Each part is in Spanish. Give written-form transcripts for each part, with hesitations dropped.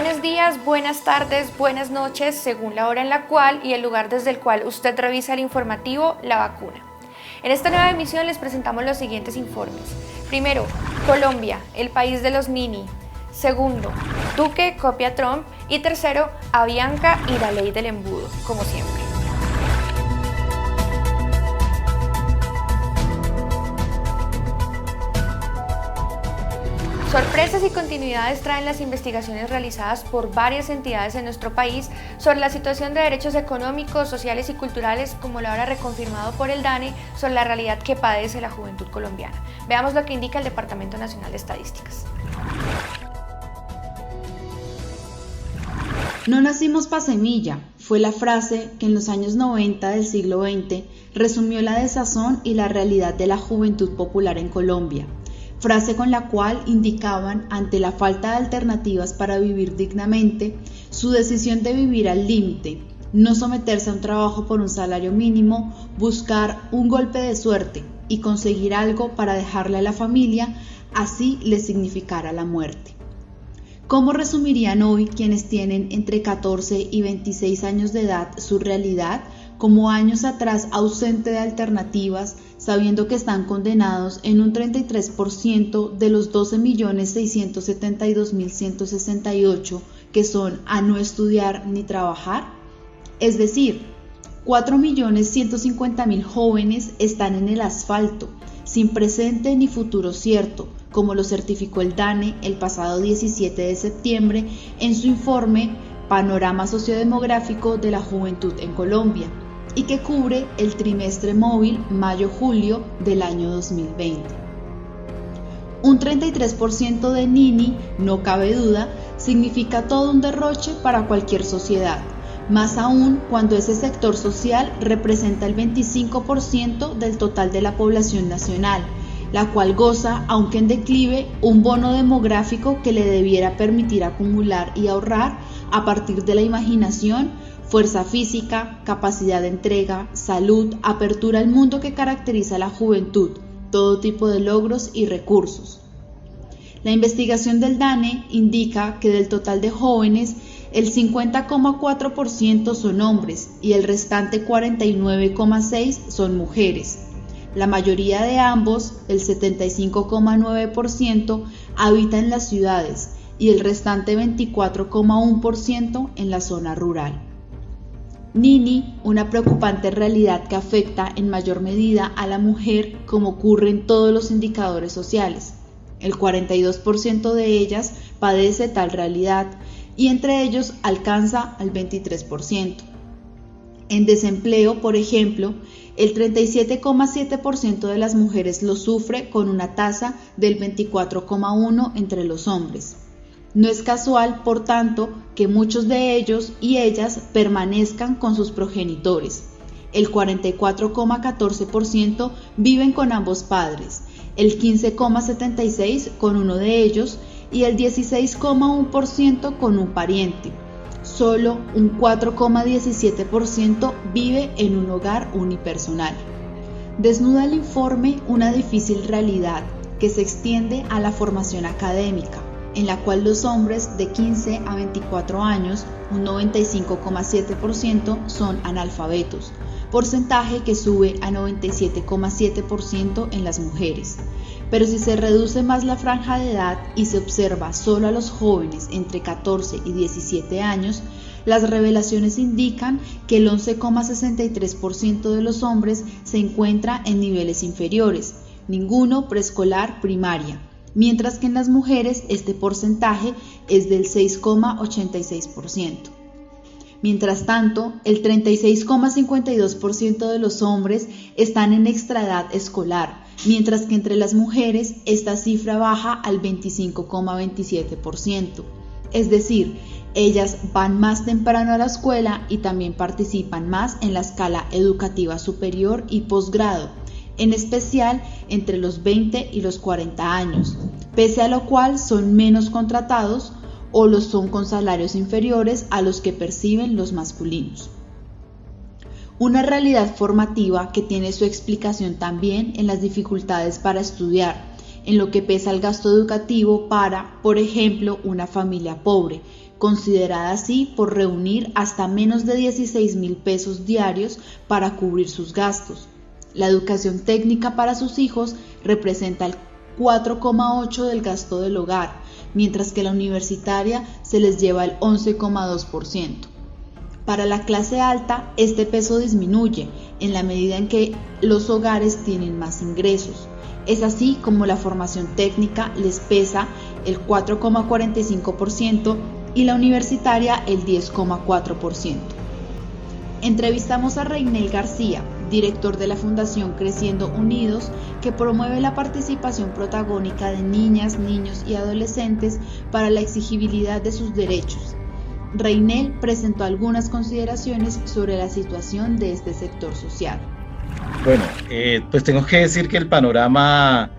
Buenos días, buenas tardes, buenas noches, según la hora en la cual y el lugar desde el cual usted revisa el informativo La Vacuna. En esta nueva emisión les presentamos los siguientes informes. Primero, Colombia, el país de los Nini. Segundo, Duque copia a Trump. Y tercero, Avianca y la ley del embudo, como siempre. Sorpresas y continuidades traen las investigaciones realizadas por varias entidades en nuestro país sobre la situación de derechos económicos, sociales y culturales, como lo ahora reconfirmado por el DANE, sobre la realidad que padece la juventud colombiana. Veamos lo que indica el Departamento Nacional de Estadísticas. No nacimos pa' semilla, fue la frase que en los años 90 del siglo XX resumió la desazón y la realidad de la juventud popular en Colombia. Frase con la cual indicaban, ante la falta de alternativas para vivir dignamente, su decisión de vivir al límite, no someterse a un trabajo por un salario mínimo, buscar un golpe de suerte y conseguir algo para dejarle a la familia, así le significara la muerte. ¿Cómo resumirían hoy quienes tienen entre 14 y 26 años de edad su realidad, como años atrás ausente de alternativas, sabiendo que están condenados en un 33% de los 12.672.168 que son a no estudiar ni trabajar? Es decir, 4.150.000 jóvenes están en el asfalto, sin presente ni futuro cierto, como lo certificó el DANE el pasado 17 de septiembre en su informe Panorama Sociodemográfico de la Juventud en Colombia, y que cubre el trimestre móvil mayo-julio del año 2020. Un 33% de Nini, no cabe duda, significa todo un derroche para cualquier sociedad, más aún cuando ese sector social representa el 25% del total de la población nacional, la cual goza, aunque en declive, un bono demográfico que le debiera permitir acumular y ahorrar a partir de la imaginación, fuerza física, capacidad de entrega, salud, apertura al mundo que caracteriza a la juventud, todo tipo de logros y recursos. La investigación del DANE indica que del total de jóvenes, el 50,4% son hombres y el restante 49,6% son mujeres. La mayoría de ambos, el 75,9%, habita en las ciudades y el restante 24,1% en la zona rural. Nini, una preocupante realidad que afecta en mayor medida a la mujer, como ocurre en todos los indicadores sociales. El 42% de ellas padece tal realidad y entre ellos alcanza al 23%. En desempleo, por ejemplo, el 37,7% de las mujeres lo sufre con una tasa del 24,1% entre los hombres. No es casual, por tanto, que muchos de ellos y ellas permanezcan con sus progenitores. El 44,14% viven con ambos padres, el 15,76% con uno de ellos y el 16,1% con un pariente. Solo un 4,17% vive en un hogar unipersonal. Desnuda el informe una difícil realidad que se extiende a la formación académica, en la cual los hombres de 15 a 24 años, un 95,7% son analfabetos, porcentaje que sube a 97,7% en las mujeres. Pero si se reduce más la franja de edad y se observa solo a los jóvenes entre 14 y 17 años, las revelaciones indican que el 11,63% de los hombres se encuentra en niveles inferiores, ninguno preescolar primaria, mientras que en las mujeres este porcentaje es del 6,86%. Mientras tanto, el 36,52% de los hombres están en extraedad escolar, mientras que entre las mujeres esta cifra baja al 25,27%. Es decir, ellas van más temprano a la escuela y también participan más en la escala educativa superior y posgrado, en especial entre los 20 y los 40 años, pese a lo cual son menos contratados o los son con salarios inferiores a los que perciben los masculinos. Una realidad formativa que tiene su explicación también en las dificultades para estudiar, en lo que pesa el gasto educativo para, por ejemplo, una familia pobre, considerada así por reunir hasta menos de 16.000 pesos diarios para cubrir sus gastos. La educación técnica para sus hijos representa el 4,8% del gasto del hogar, mientras que la universitaria se les lleva el 11,2%. Para la clase alta, este peso disminuye en la medida en que los hogares tienen más ingresos. Es así como la formación técnica les pesa el 4,45% y la universitaria el 10,4%. Entrevistamos a Reinel García, director de la Fundación Creciendo Unidos, que promueve la participación protagónica de niñas, niños y adolescentes para la exigibilidad de sus derechos. Reinel presentó algunas consideraciones sobre la situación de este sector social. Bueno, pues tengo que decir que el panorama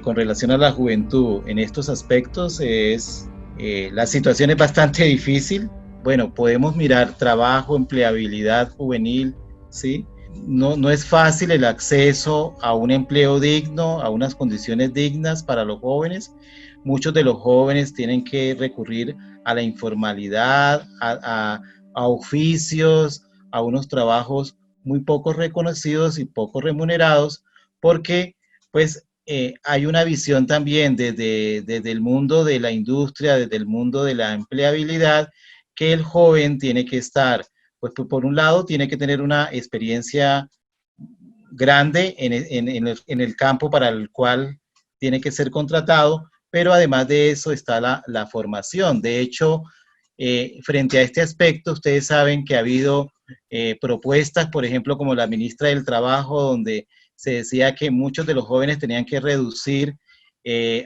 con relación a la juventud en estos aspectos la situación es bastante difícil. Bueno, podemos mirar trabajo, empleabilidad juvenil, ¿sí? No es fácil el acceso a un empleo digno, a unas condiciones dignas para los jóvenes. Muchos de los jóvenes tienen que recurrir a la informalidad, a oficios, a unos trabajos muy poco reconocidos y poco remunerados, porque pues hay una visión también desde el mundo de la industria, desde el mundo de la empleabilidad, que el joven tiene que estar, pues por un lado, tiene que tener una experiencia grande en el campo para el cual tiene que ser contratado, pero además de eso está la formación. De hecho, frente a este aspecto, ustedes saben que ha habido propuestas, por ejemplo, como la ministra del Trabajo, donde se decía que muchos de los jóvenes tenían que reducir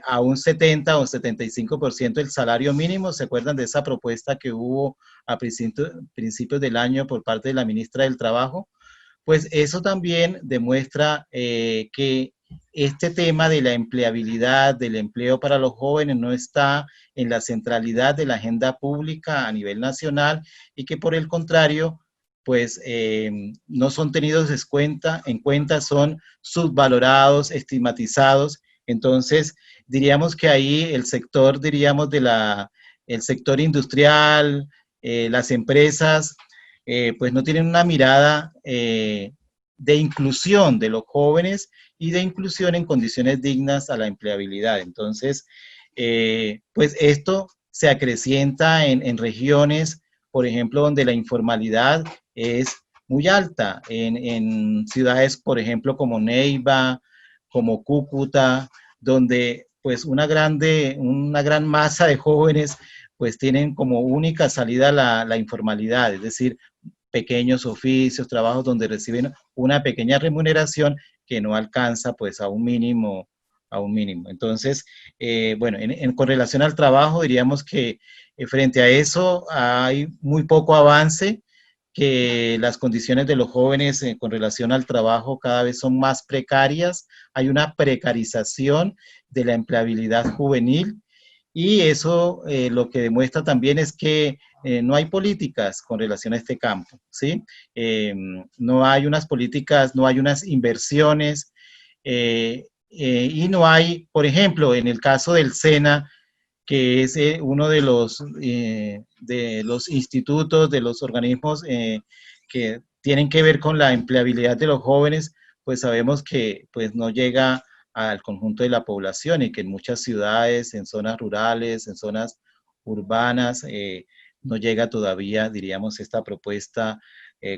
a un 70 o 75% el salario mínimo. ¿Se acuerdan de esa propuesta que hubo a principios del año por parte de la ministra del Trabajo? Pues eso también demuestra que este tema de la empleabilidad, del empleo para los jóvenes no está en la centralidad de la agenda pública a nivel nacional y que por el contrario, pues no son tenidos en cuenta, son subvalorados, estigmatizados. Entonces, diríamos que ahí el sector, el sector industrial, las empresas, pues no tienen una mirada de inclusión de los jóvenes y de inclusión en condiciones dignas a la empleabilidad. Entonces, pues esto se acrecienta en regiones, por ejemplo, donde la informalidad es muy alta, en ciudades, por ejemplo, como Neiva, como Cúcuta, donde pues una gran masa de jóvenes pues tienen como única salida la informalidad, es decir, pequeños oficios, trabajos donde reciben una pequeña remuneración que no alcanza pues a un mínimo. Entonces, bueno, con relación al trabajo, diríamos que frente a eso hay muy poco avance, que las condiciones de los jóvenes con relación al trabajo cada vez son más precarias, hay una precarización de la empleabilidad juvenil y eso lo que demuestra también es que no hay políticas con relación a este campo, ¿sí? No hay unas políticas, no hay unas inversiones y no hay, por ejemplo, en el caso del SENA, que es uno de los institutos, de los organismos que tienen que ver con la empleabilidad de los jóvenes, pues sabemos que pues, no llega al conjunto de la población y que en muchas ciudades, en zonas rurales, en zonas urbanas, no llega todavía, diríamos, esta propuesta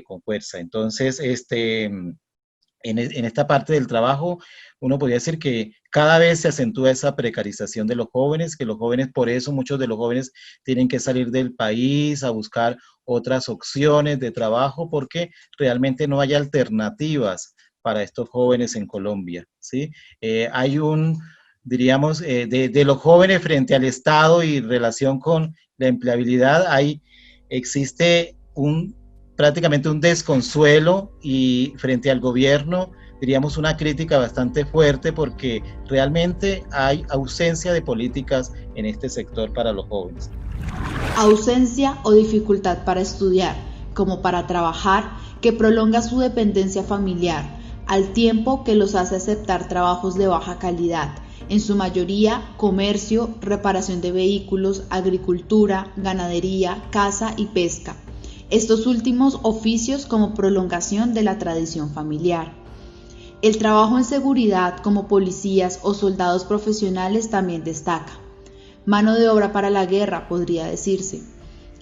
con fuerza. Entonces, en esta parte del trabajo, uno podría decir que cada vez se acentúa esa precarización de los jóvenes, que los jóvenes, por eso muchos de los jóvenes tienen que salir del país a buscar otras opciones de trabajo, porque realmente no hay alternativas para estos jóvenes en Colombia, ¿sí? Hay diríamos, de los jóvenes frente al Estado y relación con la empleabilidad, existe prácticamente un desconsuelo y frente al gobierno, diríamos una crítica bastante fuerte porque realmente hay ausencia de políticas en este sector para los jóvenes. Ausencia o dificultad para estudiar, como para trabajar, que prolonga su dependencia familiar, al tiempo que los hace aceptar trabajos de baja calidad, en su mayoría comercio, reparación de vehículos, agricultura, ganadería, caza y pesca, estos últimos oficios como prolongación de la tradición familiar. El trabajo en seguridad como policías o soldados profesionales también destaca. Mano de obra para la guerra, podría decirse.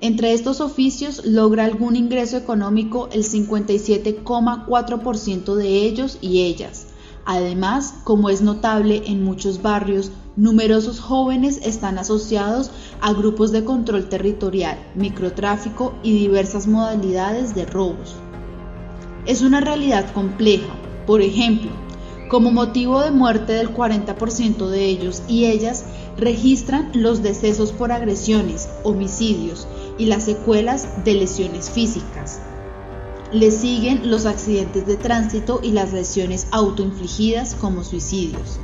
Entre estos oficios logra algún ingreso económico el 57,4% de ellos y ellas. Además, como es notable en muchos barrios, numerosos jóvenes están asociados a grupos de control territorial, microtráfico y diversas modalidades de robos. Es una realidad compleja. Por ejemplo, como motivo de muerte del 40% de ellos y ellas registran los decesos por agresiones, homicidios y las secuelas de lesiones físicas. Le siguen los accidentes de tránsito y las lesiones autoinfligidas como suicidios.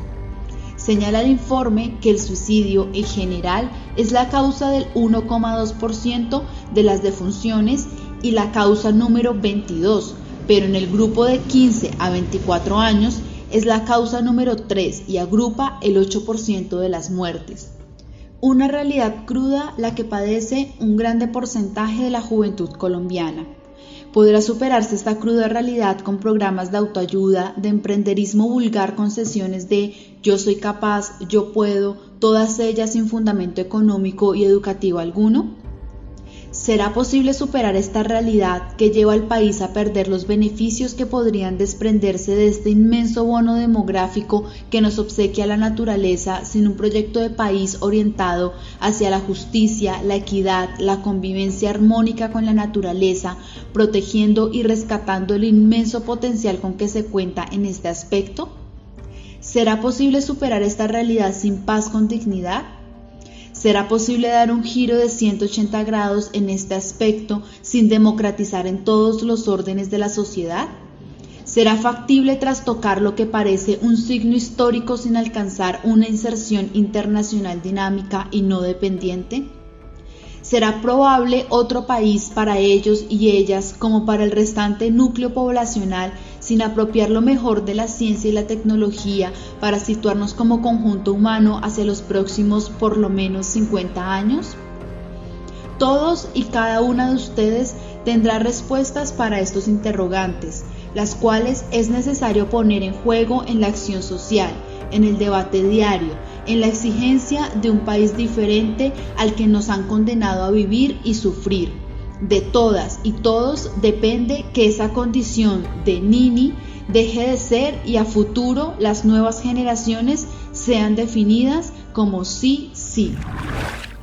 Señala el informe que el suicidio en general es la causa del 1,2% de las defunciones y la causa número 22, pero en el grupo de 15 a 24 años es la causa número 3 y agrupa el 8% de las muertes. Una realidad cruda la que padece un grande porcentaje de la juventud colombiana. ¿Podrá superarse esta cruda realidad con programas de autoayuda, de emprenderismo vulgar con sesiones de yo soy capaz, yo puedo, todas ellas sin fundamento económico y educativo alguno? ¿Será posible superar esta realidad que lleva al país a perder los beneficios que podrían desprenderse de este inmenso bono demográfico que nos obsequia la naturaleza sin un proyecto de país orientado hacia la justicia, la equidad, la convivencia armónica con la naturaleza, protegiendo y rescatando el inmenso potencial con que se cuenta en este aspecto? ¿Será posible superar esta realidad sin paz con dignidad? ¿Será posible dar un giro de 180 grados en este aspecto sin democratizar en todos los órdenes de la sociedad? ¿Será factible trastocar lo que parece un signo histórico sin alcanzar una inserción internacional dinámica y no dependiente? ¿Será probable otro país para ellos y ellas como para el restante núcleo poblacional sin apropiar lo mejor de la ciencia y la tecnología para situarnos como conjunto humano hacia los próximos por lo menos 50 años? Todos y cada una de ustedes tendrá respuestas para estos interrogantes, las cuales es necesario poner en juego en la acción social, en el debate diario, en la exigencia de un país diferente al que nos han condenado a vivir y sufrir. De todas y todos depende que esa condición de Nini deje de ser y a futuro las nuevas generaciones sean definidas como sí, sí.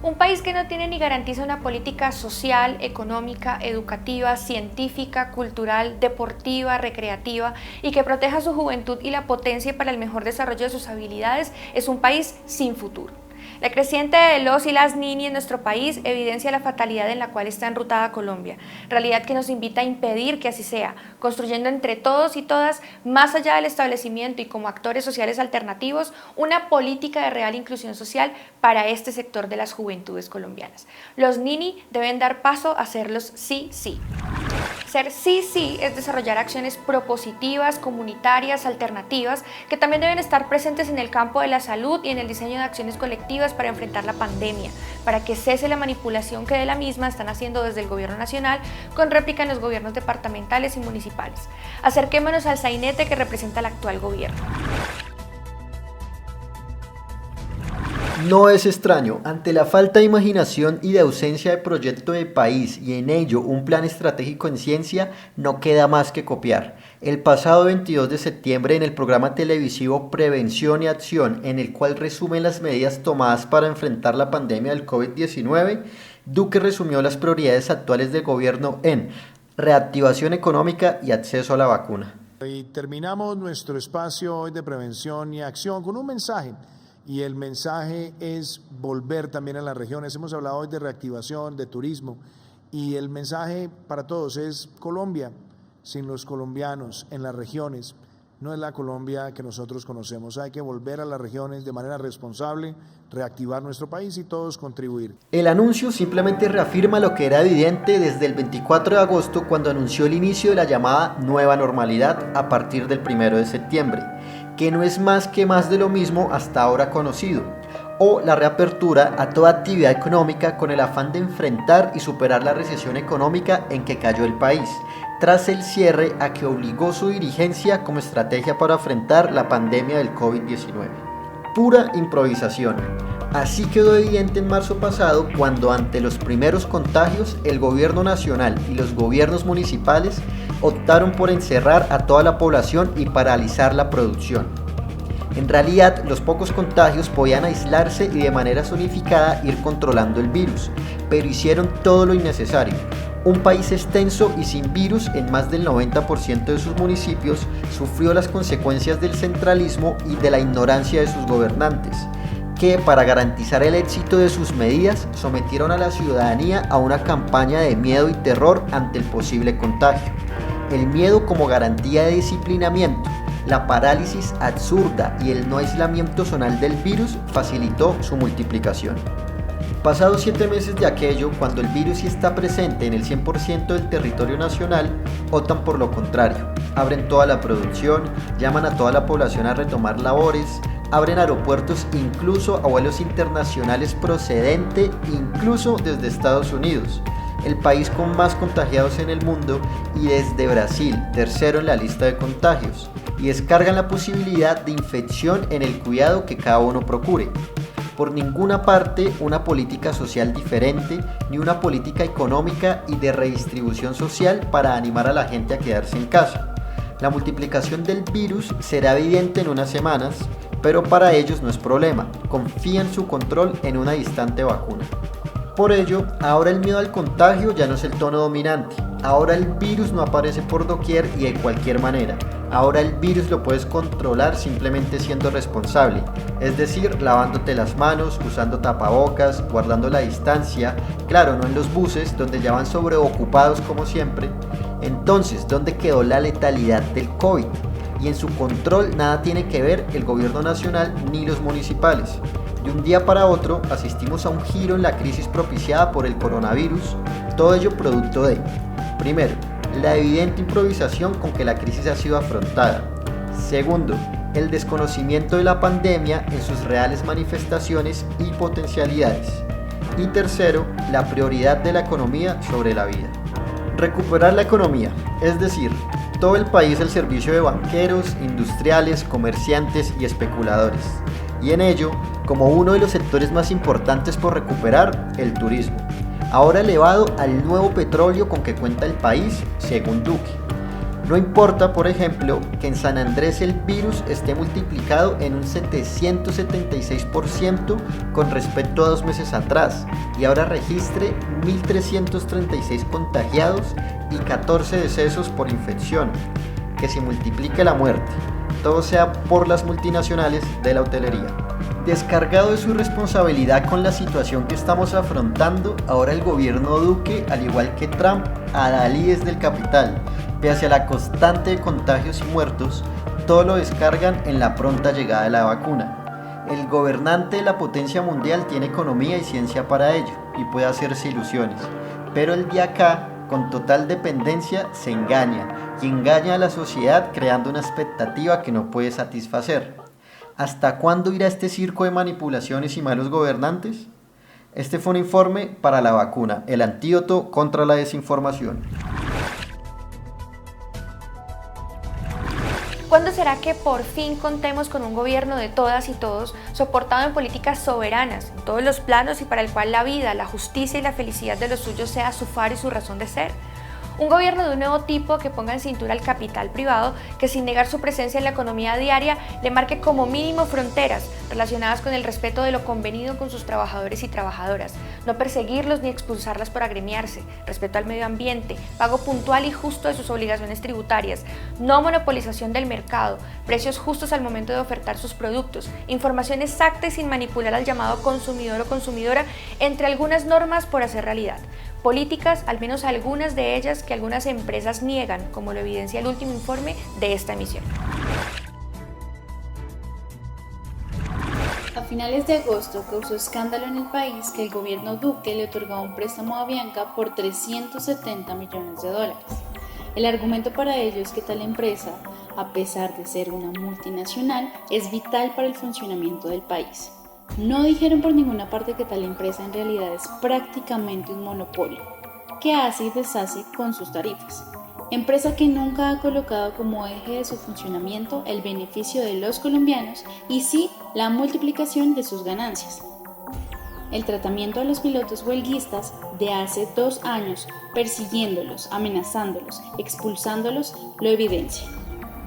Un país que no tiene ni garantiza una política social, económica, educativa, científica, cultural, deportiva, recreativa y que proteja su juventud y la potencie para el mejor desarrollo de sus habilidades es un país sin futuro. La creciente de los y las Nini en nuestro país evidencia la fatalidad en la cual está enrutada Colombia, realidad que nos invita a impedir que así sea, construyendo entre todos y todas, más allá del establecimiento y como actores sociales alternativos, una política de real inclusión social para este sector de las juventudes colombianas. Los Nini deben dar paso a ser los sí, sí. Ser sí, sí es desarrollar acciones propositivas, comunitarias, alternativas, que también deben estar presentes en el campo de la salud y en el diseño de acciones colectivas para enfrentar la pandemia, para que cese la manipulación que de la misma están haciendo desde el gobierno nacional con réplica en los gobiernos departamentales y municipales. Acerquémonos al sainete que representa el actual gobierno. No es extraño, ante la falta de imaginación y de ausencia de proyecto de país y en ello un plan estratégico en ciencia, no queda más que copiar. El pasado 22 de septiembre en el programa televisivo Prevención y Acción, en el cual resumen las medidas tomadas para enfrentar la pandemia del COVID-19, Duque resumió las prioridades actuales del gobierno en reactivación económica y acceso a la vacuna. Y terminamos nuestro espacio hoy de prevención y acción con un mensaje. Y el mensaje es volver también a las regiones. Hemos hablado hoy de reactivación, de turismo, y el mensaje para todos es Colombia, sin los colombianos en las regiones, no es la Colombia que nosotros conocemos. Hay que volver a las regiones de manera responsable, reactivar nuestro país y todos contribuir. El anuncio simplemente reafirma lo que era evidente desde el 24 de agosto cuando anunció el inicio de la llamada nueva normalidad a partir del 1 de septiembre. que no es más que más de lo mismo hasta ahora conocido, o la reapertura a toda actividad económica con el afán de enfrentar y superar la recesión económica en que cayó el país, tras el cierre a que obligó su dirigencia como estrategia para enfrentar la pandemia del COVID-19. Pura improvisación. Así quedó evidente en marzo pasado cuando ante los primeros contagios el gobierno nacional y los gobiernos municipales optaron por encerrar a toda la población y paralizar la producción. En realidad, los pocos contagios podían aislarse y de manera zonificada ir controlando el virus, pero hicieron todo lo innecesario. Un país extenso y sin virus en más del 90% de sus municipios sufrió las consecuencias del centralismo y de la ignorancia de sus gobernantes, que para garantizar el éxito de sus medidas sometieron a la ciudadanía a una campaña de miedo y terror ante el posible contagio. El miedo como garantía de disciplinamiento, la parálisis absurda y el no aislamiento zonal del virus facilitó su multiplicación. Pasados 7 meses de aquello, cuando el virus sí está presente en el 100% del territorio nacional, optan por lo contrario. Abren toda la producción, llaman a toda la población a retomar labores, abren aeropuertos incluso a vuelos internacionales procedente incluso desde Estados Unidos, el país con más contagiados en el mundo, y desde Brasil, tercero en la lista de contagios, y descargan la posibilidad de infección en el cuidado que cada uno procure. Por ninguna parte una política social diferente, ni una política económica y de redistribución social para animar a la gente a quedarse en casa. La multiplicación del virus será evidente en unas semanas, pero para ellos no es problema, confían su control en una distante vacuna. Por ello, ahora el miedo al contagio ya no es el tono dominante, ahora el virus no aparece por doquier y de cualquier manera. Ahora el virus lo puedes controlar simplemente siendo responsable, es decir, lavándote las manos, usando tapabocas, guardando la distancia, claro, no en los buses donde ya van sobreocupados como siempre. Entonces, ¿dónde quedó la letalidad del COVID? Y en su control nada tiene que ver el gobierno nacional ni los municipales. De un día para otro asistimos a un giro en la crisis propiciada por el coronavirus, todo ello producto de, primero, la evidente improvisación con que la crisis ha sido afrontada. Segundo, el desconocimiento de la pandemia en sus reales manifestaciones y potencialidades. Y tercero, la prioridad de la economía sobre la vida. Recuperar la economía, es decir, todo el país al servicio de banqueros, industriales, comerciantes y especuladores. Y en ello, como uno de los sectores más importantes por recuperar, el turismo, ahora elevado al nuevo petróleo con que cuenta el país, según Duque. No importa, por ejemplo, que en San Andrés el virus esté multiplicado en un 776% con respecto a 2 meses atrás y ahora registre 1.336 contagiados y 14 decesos por infección, que se multiplique la muerte, todo sea por las multinacionales de la hotelería. Descargado de su responsabilidad con la situación que estamos afrontando, ahora el gobierno Duque, al igual que Trump, adalides del capital, pese a la constante de contagios y muertos, todo lo descargan en la pronta llegada de la vacuna. El gobernante de la potencia mundial tiene economía y ciencia para ello, y puede hacerse ilusiones, pero el de acá, con total dependencia, se engaña, y engaña a la sociedad creando una expectativa que no puede satisfacer. ¿Hasta cuándo irá este circo de manipulaciones y malos gobernantes? Este fue un informe para La Vacuna, el antídoto contra la desinformación. ¿Cuándo será que por fin contemos con un gobierno de todas y todos, soportado en políticas soberanas, en todos los planos y para el cual la vida, la justicia y la felicidad de los suyos sea su faro y su razón de ser? Un gobierno de un nuevo tipo que ponga en cintura al capital privado, que sin negar su presencia en la economía diaria, le marque como mínimo fronteras relacionadas con el respeto de lo convenido con sus trabajadores y trabajadoras, no perseguirlos ni expulsarlas por agremiarse, respeto al medio ambiente, pago puntual y justo de sus obligaciones tributarias, no monopolización del mercado, precios justos al momento de ofertar sus productos, información exacta y sin manipular al llamado consumidor o consumidora, entre algunas normas por hacer realidad. Políticas, al menos algunas de ellas, que algunas empresas niegan, como lo evidencia el último informe de esta emisión. A finales de agosto causó escándalo en el país que el gobierno Duque le otorgaba un préstamo a Avianca por $370 millones. El argumento para ello es que tal empresa a pesar de ser una multinacional, es vital para el funcionamiento del país. No dijeron por ninguna parte que tal empresa en realidad es prácticamente un monopolio, que hace y deshace con sus tarifas. Empresa que nunca ha colocado como eje de su funcionamiento el beneficio de los colombianos y sí la multiplicación de sus ganancias. El tratamiento a los pilotos huelguistas de hace 2 años, persiguiéndolos, amenazándolos, expulsándolos, lo evidencia.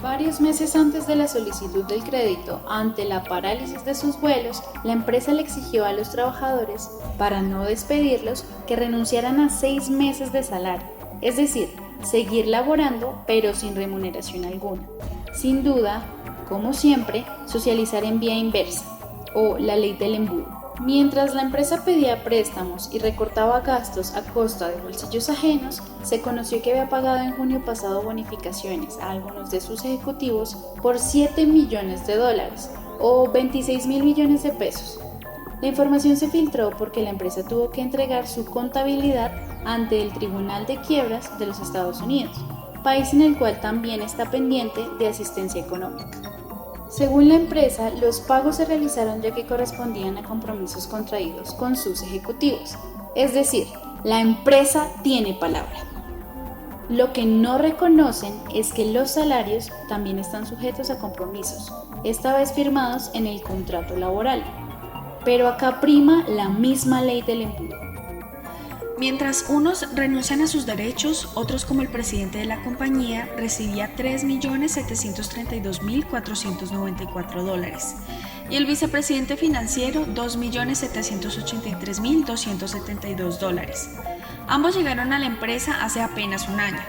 Varios meses antes de la solicitud del crédito, ante la parálisis de sus vuelos, la empresa le exigió a los trabajadores, para no despedirlos, que renunciaran a 6 meses de salario, es decir, seguir laborando pero sin remuneración alguna. Sin duda, como siempre, socializar en vía inversa, o la ley del embudo. Mientras la empresa pedía préstamos y recortaba gastos a costa de bolsillos ajenos, se conoció que había pagado en junio pasado bonificaciones a algunos de sus ejecutivos por $7 millones o 26.000 millones de pesos. La información se filtró porque la empresa tuvo que entregar su contabilidad ante el Tribunal de Quiebras de los Estados Unidos, país en el cual también está pendiente de asistencia económica. Según la empresa, los pagos se realizaron ya que correspondían a compromisos contraídos con sus ejecutivos. Es decir, la empresa tiene palabra. Lo que no reconocen es que los salarios también están sujetos a compromisos, esta vez firmados en el contrato laboral. Pero acá prima la misma ley del embudo. Mientras unos renuncian a sus derechos, otros como el presidente de la compañía recibía $3.732.494 y el vicepresidente financiero $2.783.272. Ambos llegaron a la empresa hace apenas un año.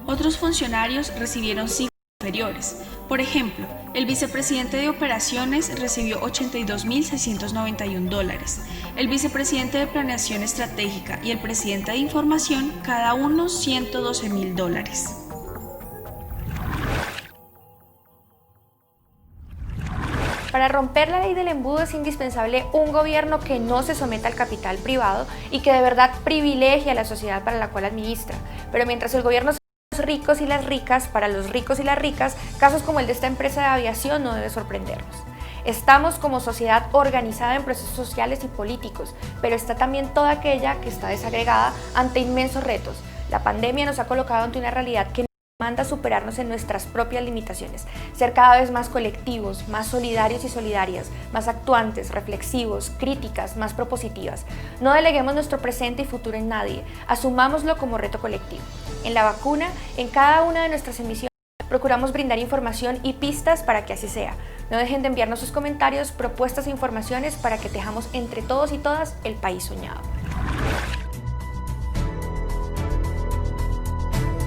Otros funcionarios recibieron cifras inferiores. Por ejemplo, el vicepresidente de operaciones recibió $82.691, el vicepresidente de planeación estratégica y el presidente de información cada uno $112.000. Para romper la ley del embudo es indispensable un gobierno que no se someta al capital privado y que de verdad privilegie a la sociedad para la cual administra. Pero mientras el gobierno los ricos y las ricas, para los ricos y las ricas, casos como el de esta empresa de aviación no debe sorprendernos. Estamos como sociedad organizada en procesos sociales y políticos, pero está también toda aquella que está desagregada ante inmensos retos. La pandemia nos ha colocado ante una realidad que manda superarnos en nuestras propias limitaciones, ser cada vez más colectivos, más solidarios y solidarias, más actuantes, reflexivos, críticas, más propositivas. No deleguemos nuestro presente y futuro en nadie, asumámoslo como reto colectivo. En La Vacuna, en cada una de nuestras emisiones, procuramos brindar información y pistas para que así sea. No dejen de enviarnos sus comentarios, propuestas e informaciones para que tejamos entre todos y todas el país soñado.